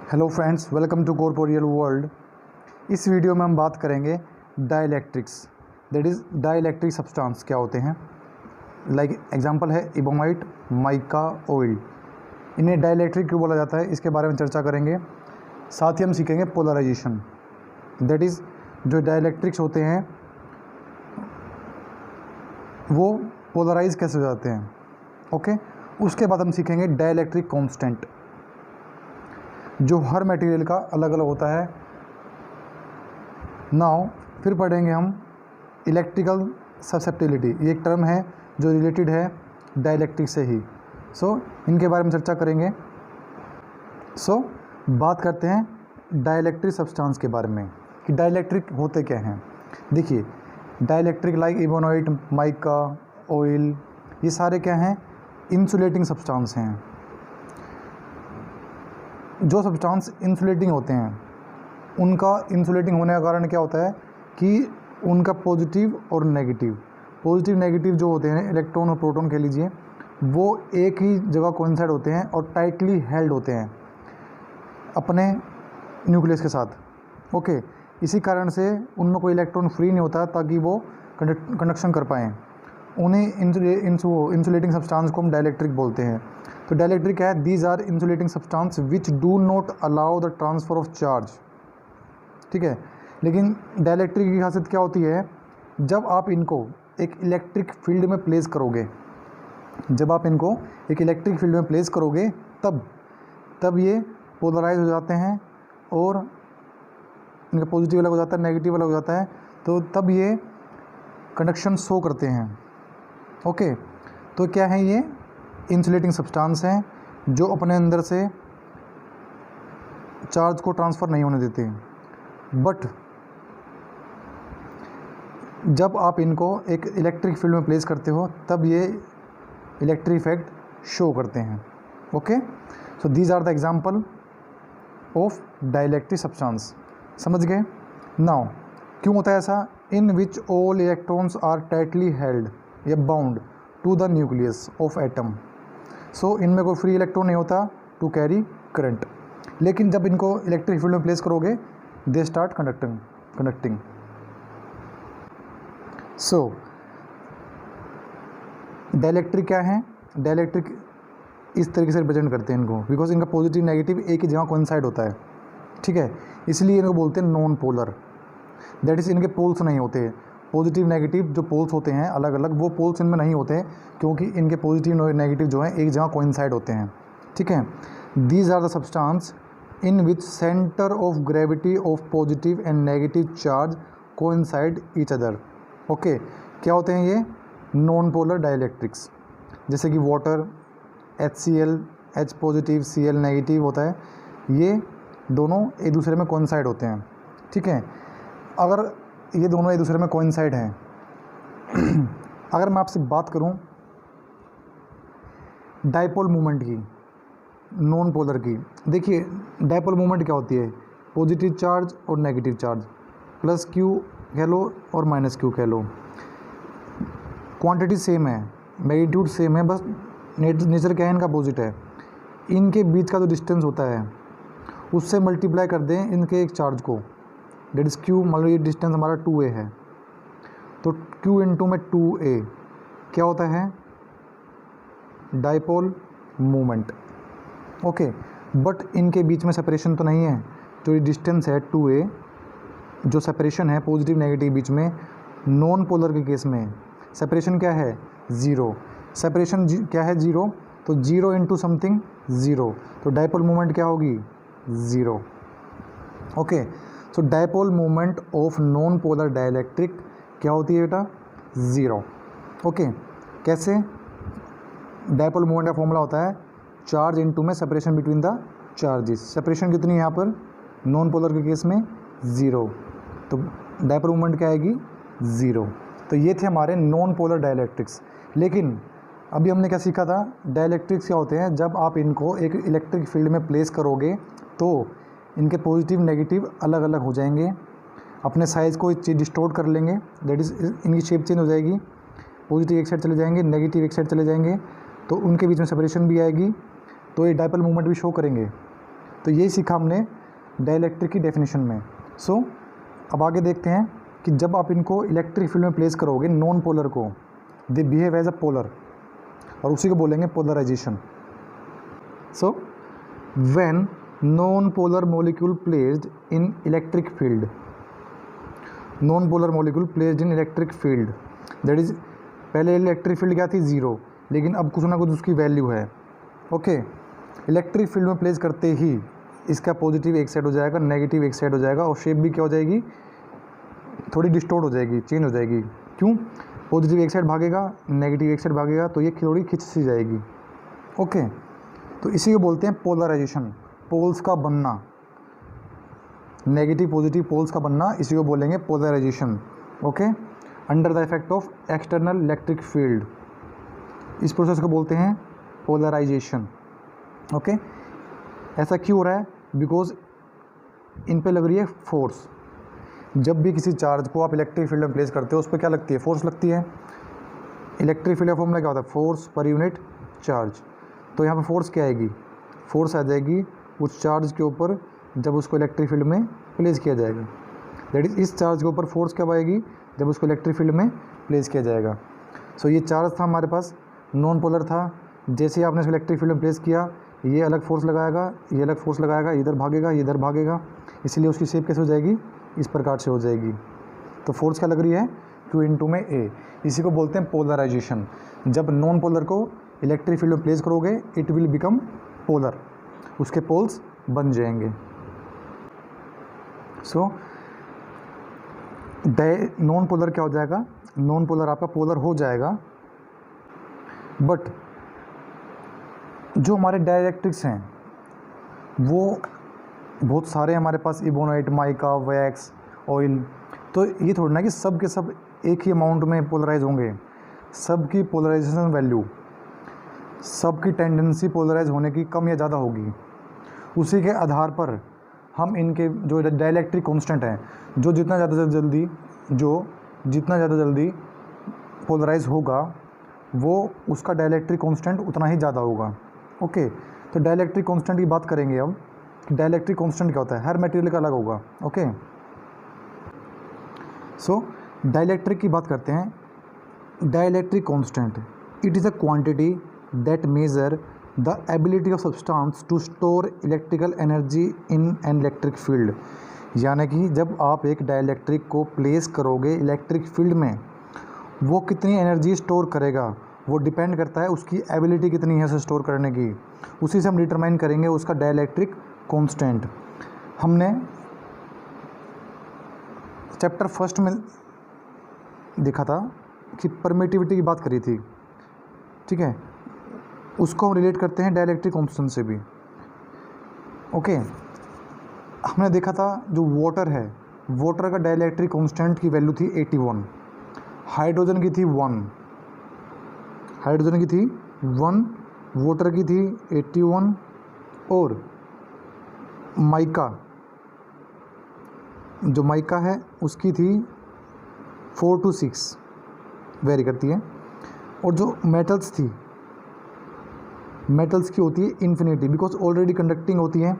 Hello friends, welcome to corporeal world. इस video में हम बात करेंगे dielectrics, that is dielectric substance क्या होते हैं। लाइक एग्जांपल है इबोमाइट, माइका, ऑयल। इन्हें डाइलेक्ट्रिक क्यों बोला जाता है, इसके बारे में चर्चा करेंगे। साथ ही हम सीखेंगे पोलराइजेशन, दैट इज़ जो डाइलेक्ट्रिक्स होते हैं वो पोलराइज कैसे हो जाते हैं। ओके, उसके बाद हम सीखेंगे डाइलेक्ट्रिक कांस्टेंट, जो हर मटेरियल का अलग अलग होता है। नाउ फिर पढ़ेंगे हम इलेक्ट्रिकल ससेप्टिबिलिटी, ये एक टर्म है जो रिलेटेड है डाइलेक्ट्रिक से ही। इनके बारे में चर्चा करेंगे। बात करते हैं डाइलेक्ट्रिक सब्सटेंस के बारे में कि डाइलेक्ट्रिक होते क्या हैं। देखिए, dielectric like ebonite, mica, oil, ये सारे क्या हैं, इंसुलेटिंग सब्सटेंस हैं। जो सब्सटेंस इंसुलेटिंग होते हैं उनका इंसुलेटिंग होने का कारण क्या होता है कि उनका पॉजिटिव और नेगेटिव जो होते हैं, इलेक्ट्रॉन और प्रोटॉन कह लीजिए, वो एक ही जगह कोइंसाइड होते हैं और टाइटली हेल्ड होते हैं अपने न्यूक्लियस के साथ। ओके, इसी कारण से उनमें कोई इलेक्ट्रॉन फ्री नहीं होता ताकि वो कंडक्शन कर पाएँ। उन्हें इंसुलेटिंग सब्सटेंस को हम डाइलेक्ट्रिक बोलते हैं। तो डाइलेक्ट्रिक क्या है, these are insulating substance which do not allow the transfer of charge. ठीक है, लेकिन डाइलेक्ट्रिक की खासियत क्या होती है, जब आप इनको एक इलेक्ट्रिक फील्ड में प्लेस करोगे, तब ये पोलराइज हो जाते हैं और इनका पॉजिटिव अलग हो जाता है, नेगेटिव अलग हो जाता है, तो तब ये कंडक्शन शो करते हैं। ओके, तो क्या है, ये इंसुलेटिंग सब्सटेंस हैं जो अपने अंदर से चार्ज को ट्रांसफ़र नहीं होने देते। बट जब आप इनको एक इलेक्ट्रिक फील्ड में प्लेस करते हो तब ये इलेक्ट्रिक इफेक्ट शो करते हैं। Okay, so these are the example of dielectric substance. समझ गए। नाउ क्यों होता है ऐसा, in which all electrons are tightly held या bound to the nucleus of atom. इनमें कोई फ्री इलेक्ट्रॉन नहीं होता टू कैरी करंट, लेकिन जब इनको इलेक्ट्रिक फील्ड में प्लेस करोगे दे स्टार्ट कंडक्टिंग। डाइलेक्ट्रिक क्या है, डाइलेक्ट्रिक इस तरीके से रिप्रेजेंट करते हैं इनको, बिकॉज इनका पॉजिटिव नेगेटिव एक ही जगह कोइंसाइड होता है। ठीक है, इसलिए इनको बोलते हैं नॉन पोलर, दैट इज़ इनके पोल्स नहीं होते। पॉजिटिव नेगेटिव जो पोल्स होते हैं अलग अलग, वो पोल्स इनमें नहीं होते क्योंकि इनके पॉजिटिव और नेगेटिव जो हैं एक जगह कोइंसाइड होते हैं। ठीक है, these are the substance in which centre of gravity of positive and negative charge coincide each other. Okay, क्या होते हैं ये, नॉन पोलर डाइलेक्ट्रिक्स, जैसे कि water HCl, H positive, Cl negative होता है, ये दोनों एक दूसरे में कोइंसाइड होते हैं। ठीक है, अगर ये दोनों एक दूसरे में कोइंसाइड हैं अगर मैं आपसे बात करूं डाइपोल मूवमेंट की, नॉन पोलर की, देखिए डाइपोल मूवमेंट क्या होती है, पॉजिटिव चार्ज और नेगेटिव चार्ज, प्लस क्यू कह लो और माइनस क्यू कह लो, क्वांटिटी सेम है, मैग्नीट्यूड सेम है, बस नेचर क्या है इनका अपोजिट है। इनके बीच का जो डिस्टेंस होता है उससे मल्टीप्लाई कर दें इनके एक चार्ज को, डेट इज़ क्यू। मान लो ये डिस्टेंस हमारा 2a है, तो q इंटू में 2a क्या होता है, डाइपोल मूवमेंट। ओके, बट इनके बीच में सेपरेशन तो नहीं है, जो ये डिस्टेंस है 2a, जो सेपरेशन है पॉजिटिव नेगेटिव बीच में, नॉन पोलर के केस में सेपरेशन क्या है, 0। सेपरेशन क्या है, 0, तो 0 इंटू समथिंग 0, तो डाइपोल मूवमेंट क्या होगी, 0। Okay, so dipole movement of non polar dielectric क्या होती है बेटा, 0। ओके, कैसे, डाइपोल मूवमेंट का फॉर्मूला होता है चार्ज इनटू में separation between the charges. Separation कितनी है यहाँ पर, नॉन पोलर के केस में 0, तो डाइपोल मूवमेंट क्या आएगी, 0। तो ये थे हमारे नॉन पोलर डाइलेक्ट्रिक्स। लेकिन अभी हमने क्या सीखा था, डाइलेक्ट्रिक्स क्या होते हैं, जब आप इनको एक इलेक्ट्रिक फील्ड में प्लेस करोगे तो इनके पॉजिटिव नेगेटिव अलग अलग हो जाएंगे, अपने साइज़ को डिस्टोर्ट कर लेंगे, दैट इज़ इनकी शेप चेंज हो जाएगी, पॉजिटिव एक साइड चले जाएंगे, नेगेटिव एक साइड चले जाएंगे, तो उनके बीच में सेपरेशन भी आएगी, तो ये डाइपोल मूवमेंट भी शो करेंगे। तो यही सीखा हमने डाइलेक्ट्रिक की डेफिनेशन में। सो अब आगे देखते हैं कि जब आप इनको इलेक्ट्रिक फील्ड में प्लेस करोगे नॉन पोलर को, they behave as a polar, और उसी को बोलेंगे polarisation. So when non polar molecule placed in electric field, non polar molecule placed in electric field, that is पहले इलेक्ट्रिक फील्ड क्या थी 0, लेकिन अब कुछ ना कुछ उसकी वैल्यू है। ओके, इलेक्ट्रिक फील्ड में प्लेस करते ही इसका पॉजिटिव एक साइड हो जाएगा, नेगेटिव एक साइड हो जाएगा, और शेप भी क्या हो जाएगी, थोड़ी डिस्टोर्ट हो जाएगी, चेंज हो जाएगी। क्यों? पॉजिटिव एक साइड भागेगा, नेगेटिव एक साइड भागेगा, तो ये थोड़ी खिंच सी जाएगी। ओके, तो इसी को बोलते हैं पोलराइजेशन, पोल्स का बनना, नेगेटिव पॉजिटिव पोल्स का बनना, इसी को बोलेंगे polarisation. Okay, under the effect of external electric field, इस प्रोसेस को बोलते हैं पोलराइजेशन। ओके, ऐसा क्यों हो रहा है? बिकॉज इन पे लग रही है फोर्स। जब भी किसी चार्ज को आप इलेक्ट्रिक फील्ड में प्लेस करते हो, उस पर क्या लगती है? फोर्स लगती है। इलेक्ट्रिक फील्ड का फॉर्मूला क्या होता है? Force per unit charge. तो यहाँ पर फोर्स क्या आएगी? फोर्स आ जाएगी उस चार्ज के ऊपर जब उसको इलेक्ट्रिक फील्ड में प्लेस किया जाएगा। दैट इज, इस चार्ज के ऊपर फोर्स कब आएगी? जब उसको इलेक्ट्रिक फील्ड में प्लेस किया जाएगा। सो ये चार्ज था हमारे पास, नॉन पोलर था। जैसे ही आपने इसको इलेक्ट्रिक फील्ड में प्लेस किया, ये अलग फोर्स लगाएगा, ये अलग फोर्स लगाएगा, इधर भागेगा, इधर भागेगा, इसलिए उसकी शेप कैसे हो जाएगी? इस प्रकार से हो जाएगी। तो फोर्स क्या लग रही है? Q इंटू में A। इसी को बोलते हैं पोलराइजेशन। जब नॉन पोलर को इलेक्ट्रिक फील्ड में प्लेस करोगे, इट विल बिकम पोलर, उसके पोल्स बन जाएंगे। सो नॉन पोलर क्या हो जाएगा? नॉन पोलर आपका पोलर हो जाएगा। बट जो हमारे डाइलेक्ट्रिक्स हैं वो बहुत सारे हमारे पास, इबोनाइट, माइका, वैक्स, ऑयल, तो ये थोड़ी ना कि सब के सब एक ही अमाउंट में पोलराइज होंगे। सब की पोलराइजेशन वैल्यू, सब की टेंडेंसी पोलराइज होने की कम या ज़्यादा होगी। उसी के आधार पर हम इनके जो डाइलेक्ट्रिक कांस्टेंट हैं, जो जितना ज़्यादा जल्दी पोलराइज होगा, वो उसका डाइलेक्ट्रिक कांस्टेंट उतना ही ज़्यादा होगा। ओके, तो डाइलेक्ट्रिक कांस्टेंट की बात करेंगे अब। डाइलेक्ट्रिक कांस्टेंट क्या होता है? हर मटेरियल का अलग होगा। ओके, सो डाइलेक्ट्रिक की बात करते हैं। Dielectric constant, it is a quantity that measure the ability of substance to store electrical energy in an electric field. यानी कि जब आप एक डाइलेक्ट्रिक को प्लेस करोगे इलेक्ट्रिक फील्ड में, वो कितनी एनर्जी स्टोर करेगा वो डिपेंड करता है उसकी एबिलिटी कितनी है उसे स्टोर करने की। उसी से हम डिटरमाइन करेंगे उसका डाइलेक्ट्रिक कांस्टेंट। हमने चैप्टर फर्स्ट में देखा था कि परमिटिविटी की बात करी थी, ठीक है, उसको हम रिलेट करते हैं डाइलेक्ट्रिक कांस्टेंट से भी। ओके, हमने देखा था जो वाटर है, वाटर का डाइलेक्ट्रिक कांस्टेंट की वैल्यू थी 81, हाइड्रोजन की थी 1, हाइड्रोजन की थी 1, वाटर की थी 81, और माइका, जो माइका है उसकी थी 4 to 6 वेरी करती है। और जो मेटल्स थी, मेटल्स की होती है इन्फिनिटी, बिकॉज ऑलरेडी कंडक्टिंग होती है।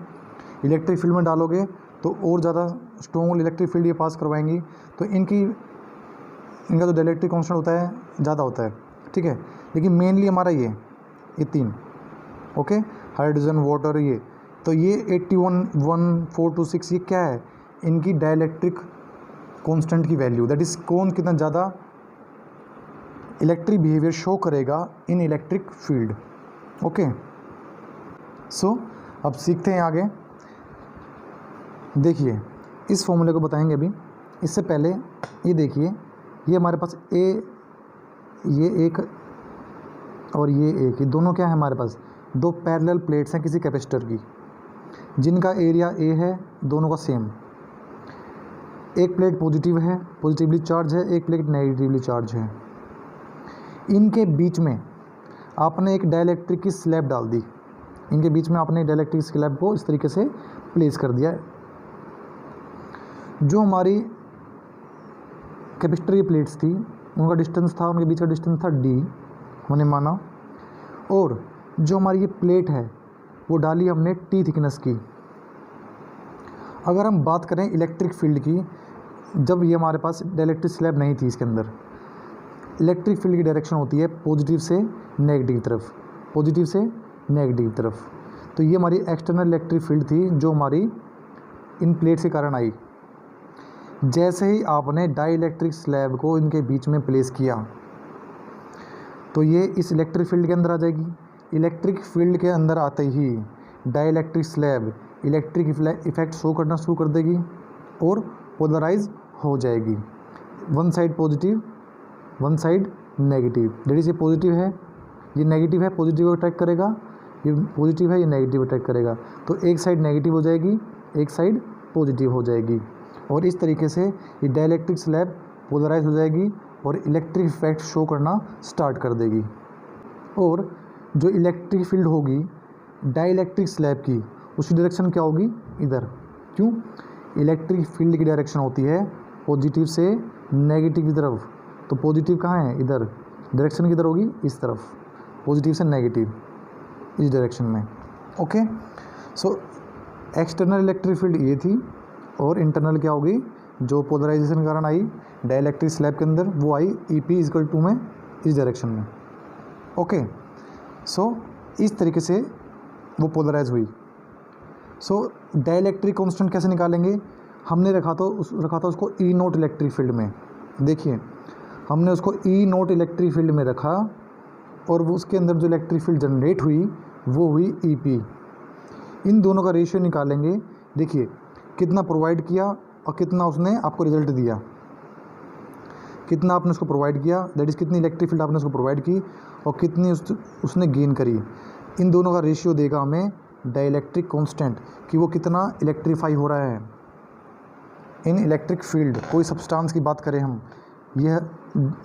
इलेक्ट्रिक फील्ड में डालोगे तो और ज़्यादा स्ट्रॉन्ग इलेक्ट्रिक फील्ड ये पास करवाएंगी, तो इनका जो डाइलेक्ट्रिक कांस्टेंट होता है ज़्यादा होता है, ठीक है। लेकिन मेनली हमारा ये 3, ओके, हाइड्रोजन, वाटर, ये तो ये 81, 1, 4 to 6 ये क्या है? इनकी डाइलेक्ट्रिक कांस्टेंट की वैल्यू, दैट इज़ कौन कितना ज़्यादा इलेक्ट्रिक बिहेवियर शो करेगा इन इलेक्ट्रिक फील्ड। ओके, सो अब सीखते हैं आगे। देखिए इस फॉर्मूले को बताएंगे अभी। इससे पहले ये देखिए, ये हमारे पास ये एक और ये एक, ये दोनों क्या है हमारे पास? 2 पैरेलल प्लेट्स हैं किसी कैपेसिटर की, जिनका एरिया A है, दोनों का सेम। एक प्लेट पॉजिटिव है, पॉजिटिवली चार्ज है, एक प्लेट नेगेटिवली चार्ज है। इनके बीच में आपने एक डाइलेक्ट्रिक की स्लैब डाल दी, इनके बीच में आपने डाइलेक्ट्रिक स्लैब को इस तरीके से प्लेस कर दिया। जो हमारी कैपेसिटर की प्लेट्स थी उनका डिस्टेंस था, उनके बीच का डिस्टेंस था D, हमने माना। और जो हमारी ये प्लेट है वो डाली हमने T थिकनेस की, अगर हम बात करें इलेक्ट्रिक फील्ड की, जब ये हमारे पास डाइलेक्ट्रिक स्लैब नहीं थी, इसके अंदर इलेक्ट्रिक फील्ड की डायरेक्शन होती है पॉजिटिव से नेगेटिव तरफ, पॉजिटिव से नेगेटिव तरफ। तो ये हमारी एक्सटर्नल इलेक्ट्रिक फील्ड थी जो हमारी इन प्लेट्स के कारण आई। जैसे ही आपने डाइलेक्ट्रिक स्लैब को इनके बीच में प्लेस किया तो ये इस इलेक्ट्रिक फील्ड के अंदर आ जाएगी। इलेक्ट्रिक फील्ड के अंदर आते ही dielectric slab electric effect show करना शुरू कर देगी और पोलराइज हो जाएगी, one side positive one side negative. That is ये पॉजिटिव है, ये नेगेटिव है, पॉजिटिव को अट्रैक्ट करेगा, ये पॉजिटिव है, ये नेगेटिव अट्रैक्ट करेगा। तो एक साइड नेगेटिव हो जाएगी, एक साइड पॉजिटिव हो जाएगी, और इस तरीके से ये डाइलेक्ट्रिक स्लैब पोलराइज हो जाएगी और इलेक्ट्रिक इफेक्ट शो करना स्टार्ट कर देगी। और जो इलेक्ट्रिक फील्ड होगी डाइलेक्ट्रिक स्लैब की, उसकी डायरेक्शन क्या होगी? इधर। क्यों? इलेक्ट्रिक फील्ड की डायरेक्शन होती है पॉजिटिव से नेगेटिव की तरफ। तो पॉजिटिव कहाँ है? इधर। डायरेक्शन किधर होगी? इस तरफ, पॉजिटिव से नेगेटिव, इस डायरेक्शन में। Okay, so external electric field ये थी, और इंटरनल क्या होगी? जो पोलराइजेशन के कारण आई डाइलेक्ट्रिक स्लैब के अंदर, वो आई EP में, इस डायरेक्शन में। ओके, सो इस तरीके से वो पोलराइज हुई। सो डाइलेक्ट्रिक कांस्टेंट कैसे निकालेंगे? हमने रखा था उसको E0 इलेक्ट्रिक फील्ड में। देखिए, हमने उसको E0 इलेक्ट्रिक फील्ड में रखा, और वो उसके अंदर जो इलेक्ट्रिक फील्ड जनरेट हुई वो हुई EP। इन दोनों का रेशियो निकालेंगे। देखिए कितना प्रोवाइड किया और कितना उसने आपको रिजल्ट दिया, कितना आपने उसको प्रोवाइड किया, दैट इज़ कितनी इलेक्ट्रिक फील्ड आपने उसको प्रोवाइड की और कितनी उसने गेन करी। इन दोनों का रेशियो देगा हमें डाइलेक्ट्रिक कांस्टेंट, कि वो कितना इलेक्ट्रीफाई हो रहा है इन इलेक्ट्रिक फील्ड। कोई सब्सटेंस की बात करें हम, यह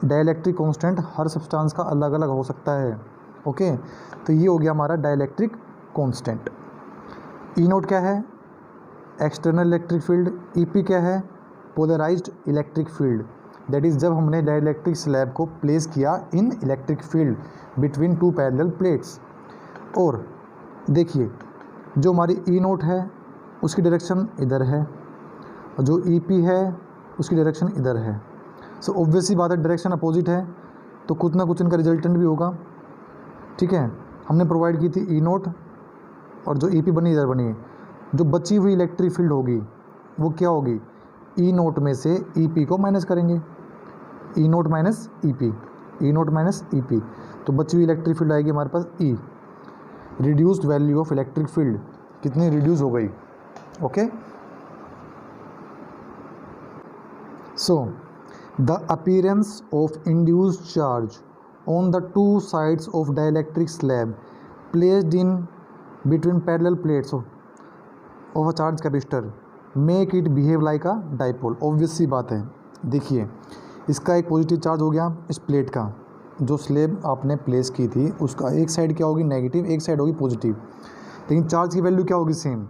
डाइलेक्ट्रिक कांस्टेंट हर सब्सटेंस का अलग अलग हो सकता है। ओके, तो ये हो गया हमारा डाइलेक्ट्रिक कांस्टेंट। E0 क्या है? External electric field. EP क्या है? Polarised electric field. That is जब हमने डाइलेक्ट्रिक स्लैब को प्लेस किया in electric field between two parallel plates. और देखिए, जो हमारी E0 है उसकी डायरेक्शन इधर है, और जो EP है उसकी डायरेक्शन इधर है। सो ऑब्वियस सी बात है, डायरेक्शन अपोजिट है तो कुछ ना कुछ इनका रिजल्टेंट भी होगा। ठीक है, हमने प्रोवाइड की थी E0, और जो EP बनी इधर बनी है। जो बची हुई इलेक्ट्रिक फील्ड होगी वो क्या होगी? E0 में से EP को माइनस करेंगे, E0 minus EP, E0 minus EP। तो बची हुई इलेक्ट्रिक फील्ड आएगी हमारे पास E। Reduced value of electric field कितनी रिड्यूस हो गई? Okay, so the appearance of induced charge on the two sides of dielectric slab placed in between parallel plates of a charge capacitor make it behave like a dipole. Obvious सी बात है। देखिए, इसका एक positive charge हो गया इस plate का, जो स्लैब आपने प्लेस की थी उसका एक साइड क्या होगी? नेगेटिव, एक साइड होगी पॉजिटिव। लेकिन चार्ज की वैल्यू क्या होगी? सेम।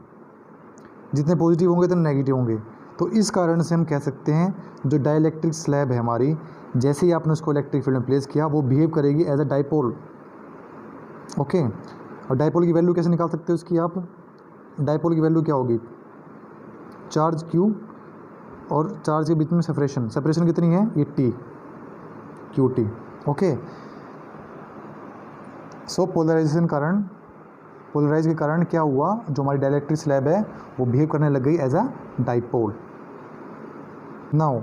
जितने पॉजिटिव होंगे तो नेगेटिव होंगे। तो इस कारण से हम कह सकते हैं जो डाइलेक्ट्रिक स्लैब है हमारी, जैसे ही आपने उसको इलेक्ट्रिक फील्ड में प्लेस किया वो बिहेव करेगी एज अ डाइपोल। ओके, और डाइपोल की वैल्यू कैसे निकाल सकते हो उसकी आप? डाइपोल की वैल्यू क्या होगी? चार्ज Q और चार्ज के बीच में सेपरेशन, सेपरेशन कितनी है? ये T, QT। ओके, सो पोलराइज के कारण क्या हुआ? जो हमारी डाइलेक्ट्रिक स्लैब है वो बिहेव करने लग गई एज अ डाइपोल। नाउ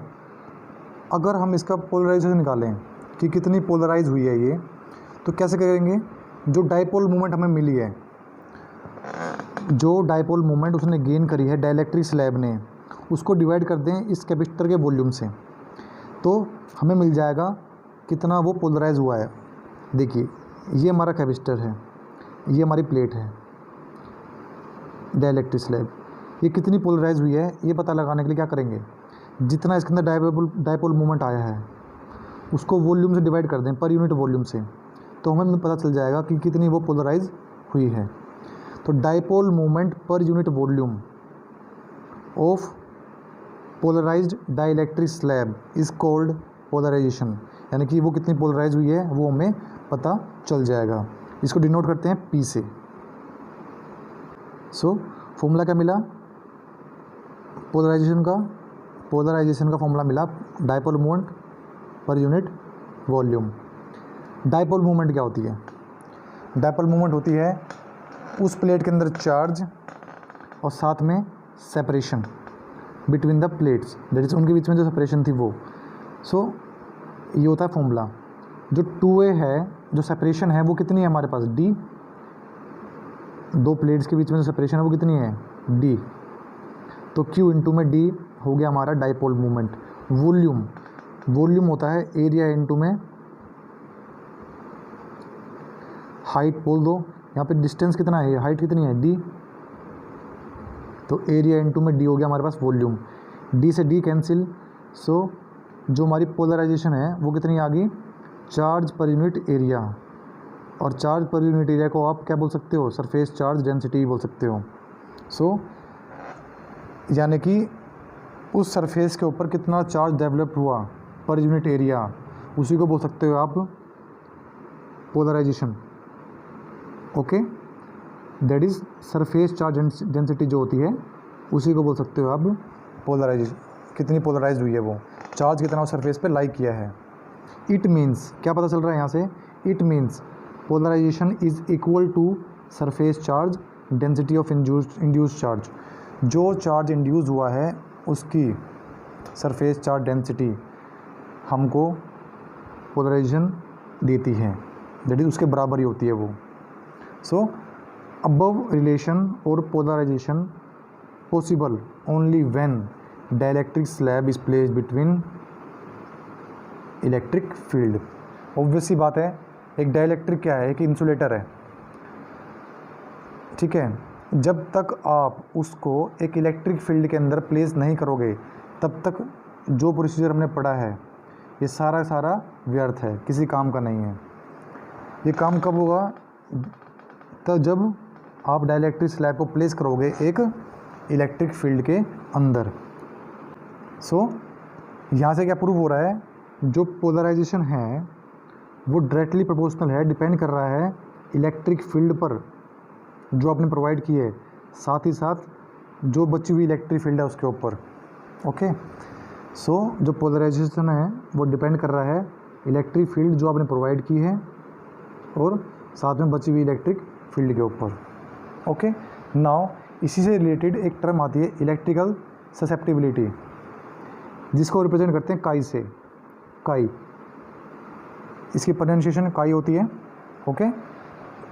अगर हम इसका पोलराइजेशन निकालें कि कितनी पोलराइज हुई है ये, तो कैसे करेंगे? जो डाइपोल मोमेंट हमें मिली है, जो डाइपोल मोमेंट उसने गेन करी है डाइलेक्ट्रिक स्लैब ने, उसको डिवाइड कर दें इस कैपेसिटर के वॉल्यूम से, तो हमें मिल जाएगा कितना वो पोलराइज हुआ है। देखिए, ये हमारा कैपेसिटर है, ये हमारी प्लेट है डाइलेक्ट्रिक स्लैब, ये कितनी पोलराइज हुई है ये पता लगाने के लिए क्या करेंगे? जितना इसके अंदर डाइपोल मोमेंट आया है उसको वॉल्यूम से डिवाइड कर दें, पर यूनिट वॉल्यूम से, तो हमें पता चल जाएगा कि कितनी वो पोलराइज हुई है। तो dipole moment per unit volume of polarised dielectric slab is called polarisation, यानी कि वो कितनी पोलराइज हुई है वो हमें पता चल जाएगा। इसको डिनोट करते हैं P से। सो फॉर्मूला क्या मिला? पोलराइजेशन का फॉर्मूला मिला dipole moment per unit volume. Dipole moment क्या होती है? डायपोल मोमेंट होती है उस प्लेट के अंदर चार्ज और साथ में separation between the plates, that is उनके बीच में जो सेपरेशन थी वो। सो ये होता है फॉर्मूला। जो 2a है, जो सेपरेशन है वो कितनी है हमारे पास? d। दो प्लेट्स के बीच में जो सेपरेशन है वो कितनी है? d। तो q इंटू में d हो गया हमारा डायपोल मोमेंट। वॉल्यूम होता है एरिया इंटू में हाइट बोल दो। यहाँ पे डिस्टेंस कितना है, हाइट कितनी है? d। तो एरिया इंटू में d हो गया हमारे पास वॉल्यूम। d से d कैंसिल। सो जो हमारी पोलराइजेशन है वो कितनी आ गई? Charge per unit area. और चार्ज पर यूनिट एरिया को आप क्या बोल सकते हो? सरफेस चार्ज डेंसिटी बोल सकते हो। सो यानी कि उस सरफेस के ऊपर कितना चार्ज डेवलप हुआ पर यूनिट एरिया, उसी को बोल सकते हो आप polarisation. Okay, that is surface charge density जो होती है उसी को बोल सकते हो आप पोलराइजेशन। कितनी पोलराइज्ड हुई है वो, चार्ज कितना उस सरफेस पे लाई किया है। इट मीन्स, क्या पता चल रहा है यहाँ से? It means polarisation is equal to surface charge density of induced charge. जो चार्ज इंड्यूस हुआ है उसकी सरफेस चार्ज डेंसिटी हमको पोलराइजेशन देती है, दैट इज उसके बराबर ही होती है वो। सो अबव रिलेशन और polarization possible only when dielectric slab is placed between electric field. Obvious सी बात है, एक डाइलेक्ट्रिक क्या है? एक इंसुलेटर है, ठीक है। जब तक आप उसको एक इलेक्ट्रिक फील्ड के अंदर प्लेस नहीं करोगे तब तक जो प्रोसीजर हमने पढ़ा है ये सारा व्यर्थ है, किसी काम का नहीं है। ये काम कब होगा? तो जब आप डाइलेक्ट्रिक स्लैब को प्लेस करोगे एक इलेक्ट्रिक फील्ड के अंदर। सो यहाँ से क्या प्रूव हो रहा है? जो पोलराइजेशन है वो डायरेक्टली प्रोपोर्शनल है, डिपेंड कर रहा है इलेक्ट्रिक फील्ड पर जो आपने प्रोवाइड की है, साथ ही साथ जो बची हुई इलेक्ट्रिक फील्ड है उसके ऊपर। ओके, सो जो पोलराइजेशन है वो डिपेंड कर रहा है इलेक्ट्रिक फील्ड जो आपने प्रोवाइड की है और साथ में बची हुई इलेक्ट्रिक फील्ड के ऊपर। ओके, नाउ इसी से रिलेटेड एक टर्म आती है इलेक्ट्रिकल ससेप्टिबिलिटी, जिसको रिप्रेजेंट करते हैं काई से। काई, इसकी प्रोनाउंसिएशन काई होती है। ओके,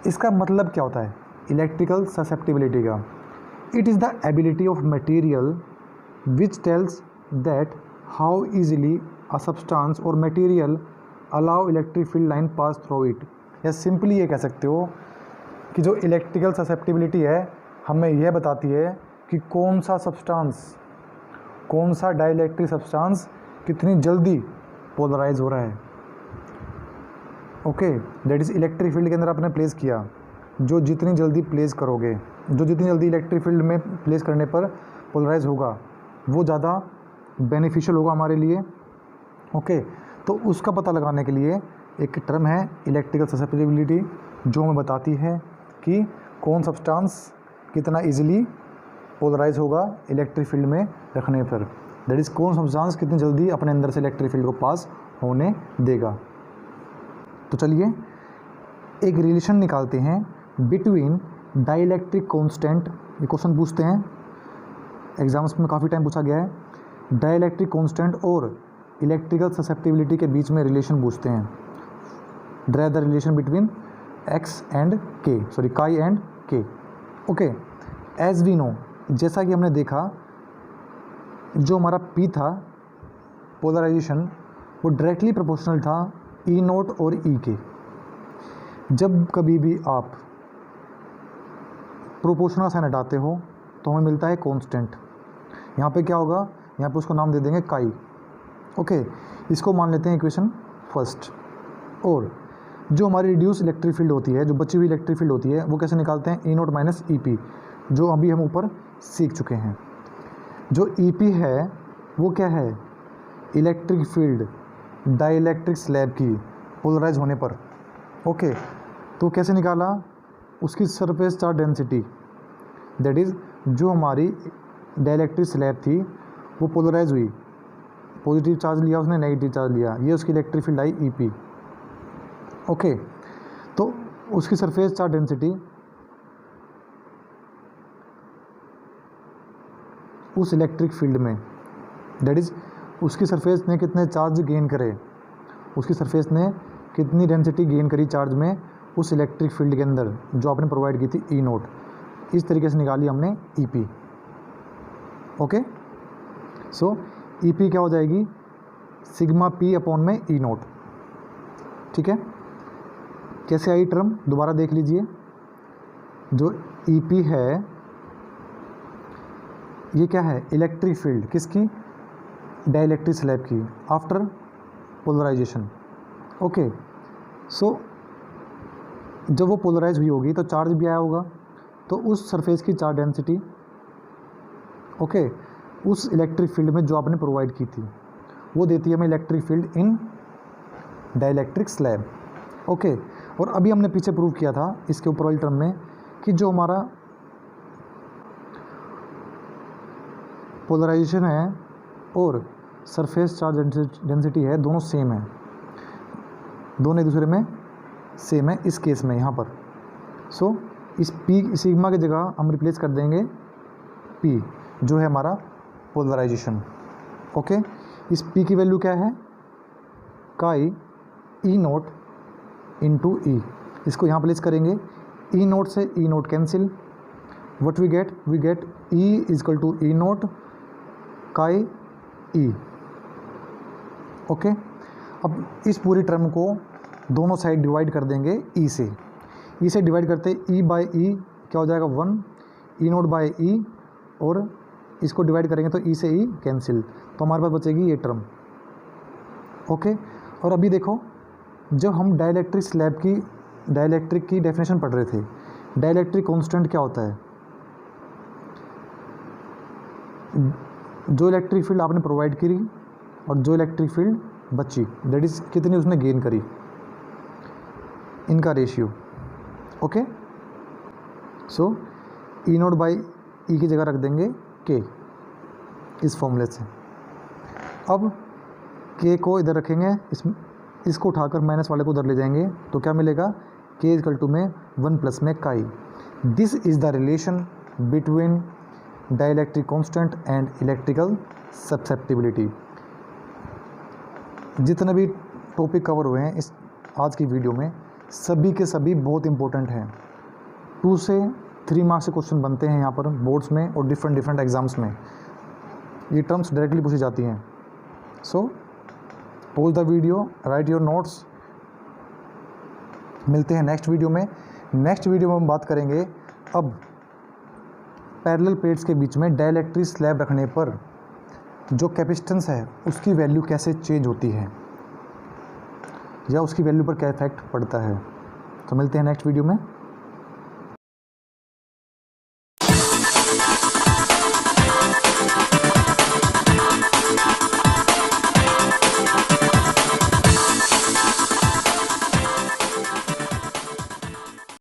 इसका मतलब क्या होता है इलेक्ट्रिकल ससेप्टिबिलिटी का? It is the ability of material which tells that how easily a substance और material allow electric field line pass through it. या सिंपली ये कह सकते हो कि जो इलेक्ट्रिकल ससेप्टिबिलिटी है हमें यह बताती है कि कौन सा सब्सटेंस, कौन सा डाइलेक्ट्रिक सब्सटेंस कितनी जल्दी पोलराइज हो रहा है। Okay, that is electric field के अंदर आपने प्लेस किया, जो जितनी जल्दी प्लेस करोगे, जो जितनी जल्दी इलेक्ट्रिक फील्ड में प्लेस करने पर पोलराइज होगा वो ज़्यादा बेनिफिशियल होगा हमारे लिए। ओके, तो उसका पता लगाने के लिए एक टर्म है इलेक्ट्रिकल ससेप्टिबिलिटी, जो हमें बताती है कि कौन सब्सटेंस कितना इजीली पोलराइज होगा इलेक्ट्रिक फील्ड में रखने पर, दैट इज़ कौन सब्सटेंस कितनी जल्दी अपने अंदर से इलेक्ट्रिक फील्ड को पास होने देगा। तो चलिए एक रिलेशन निकालते हैं बिटवीन डाइलेक्ट्रिक कांस्टेंट। ये क्वेश्चन पूछते हैं एग्जाम्स में, काफ़ी टाइम पूछा गया है। डाइलेक्ट्रिक कांस्टेंट और इलेक्ट्रिकल ससेप्टिबिलिटी के बीच में रिलेशन पूछते हैं। Draw the relation between x and के, सॉरी काई एंड के। ओके, एज वी नो, जैसा कि हमने देखा जो हमारा पी था पोलराइजेशन वो डायरेक्टली प्रोपोर्शनल था ई नोट और ई के। जब कभी भी आप प्रोपोर्शनल साइन हटाते हो तो हमें मिलता है कांस्टेंट। यहाँ पे क्या होगा, यहाँ पे उसको नाम दे देंगे काई। ओके, इसको मान लेते हैं इक्वेशन फर्स्ट। और जो हमारी रिड्यूस इलेक्ट्रिक फील्ड होती है, जो बची हुई इलेक्ट्रिक फील्ड होती है, वो कैसे निकालते हैं? ई नोट माइनस ई पी, जो अभी हम ऊपर सीख चुके हैं। जो ई पी है वो क्या है? इलेक्ट्रिक फील्ड डाइलेक्ट्रिक स्लैब की पोलराइज होने पर। ओके, तो कैसे निकाला? उसकी surface charge density, that is जो हमारी डाइलेक्ट्रिक स्लैब थी वो पोलराइज हुई, पॉजिटिव चार्ज लिया उसने, नेगेटिव चार्ज लिया, ये उसकी electric field I EP. Okay, तो उसकी सरफेस चार्ज डेंसिटी उस इलेक्ट्रिक फील्ड में, दैट इज़ उसकी सरफेस ने कितने चार्ज गेन करे, उसकी सरफेस ने कितनी डेंसिटी गेन करी चार्ज में उस इलेक्ट्रिक फील्ड के अंदर जो आपने प्रोवाइड की थी ई नोट, इस तरीके से निकाली हमने ईपी। ओके, सो ईपी क्या हो जाएगी, सिग्मा पी अपॉन में ई नोट। ठीक है, कैसे आई टर्म दोबारा देख लीजिए। जो ईपी है ये क्या है, इलेक्ट्रिक फील्ड किसकी, डाइलेक्ट्रिक स्लैब की आफ्टर पोलराइजेशन। ओके, सो जब वो पोलराइज हुई होगी तो चार्ज भी आया होगा, तो उस सरफेस की चार्ज डेंसिटी ओके उस इलेक्ट्रिक फील्ड में जो आपने प्रोवाइड की थी वो देती है हमें इलेक्ट्रिक फील्ड इन डाइलेक्ट्रिक स्लैब। ओके, और अभी हमने पीछे प्रूव किया था इसके ऊपर वाली टर्म में कि जो हमारा पोलराइजेशन है और सरफेस चार्ज डेंसिटी है दोनों सेम है, दोनों एक दूसरे में सेम है इस केस में यहाँ पर। सो इस पी सिग्मा की जगह हम रिप्लेस कर देंगे पी जो है हमारा पोलराइजेशन। ओके, इस पी की वैल्यू क्या है, काई ई नोट इंटू ई, इसको यहाँ प्लेस करेंगे, ई नोट से E naught cancel, what we get E equal to E naught काई ई। ओके, अब इस पूरी टर्म को दोनों साइड डिवाइड कर देंगे ई से डिवाइड करते ई बाई ई क्या हो जाएगा 1, ई नोट बाई ई, और इसको डिवाइड करेंगे तो ई से ई कैंसिल, तो हमारे पास बचेगी ये टर्म। ओके, और अभी देखो जब हम डाइलेक्ट्रिक की डेफिनेशन पढ़ रहे थे, डाइलेक्ट्रिक कांस्टेंट क्या होता है, जो इलेक्ट्रिक फील्ड आपने प्रोवाइड करी और जो इलेक्ट्रिक फील्ड बची, दैट इज़ कितनी उसने गेन करी, इनका ratio. Okay, so E naught by E की जगह रख देंगे के इस फॉर्मूले से। अब के को इधर रखेंगे, इसको उठाकर माइनस वाले को उधर ले जाएंगे तो क्या मिलेगा, के इजकल टू में 1 प्लस में काई। This is the relation between dielectric constant and electrical susceptibility. जितने भी टॉपिक कवर हुए हैं इस आज की वीडियो में सभी के सभी बहुत इंपॉर्टेंट हैं। 2 से 3 मार्क्स के क्वेश्चन बनते हैं यहाँ पर बोर्ड्स में और डिफरेंट एग्जाम्स में ये टर्म्स डायरेक्टली पूछी जाती हैं। So pause the video, right your notes. मिलते हैं नेक्स्ट वीडियो में। नेक्स्ट वीडियो में हम बात करेंगे अब पैरेलल प्लेट्स के बीच में डाइलेक्ट्रिक स्लैब रखने पर जो कैपेसिटेंस है उसकी वैल्यू कैसे चेंज होती है या उसकी वैल्यू पर क्या इफेक्ट पड़ता है। तो मिलते हैं नेक्स्ट वीडियो में।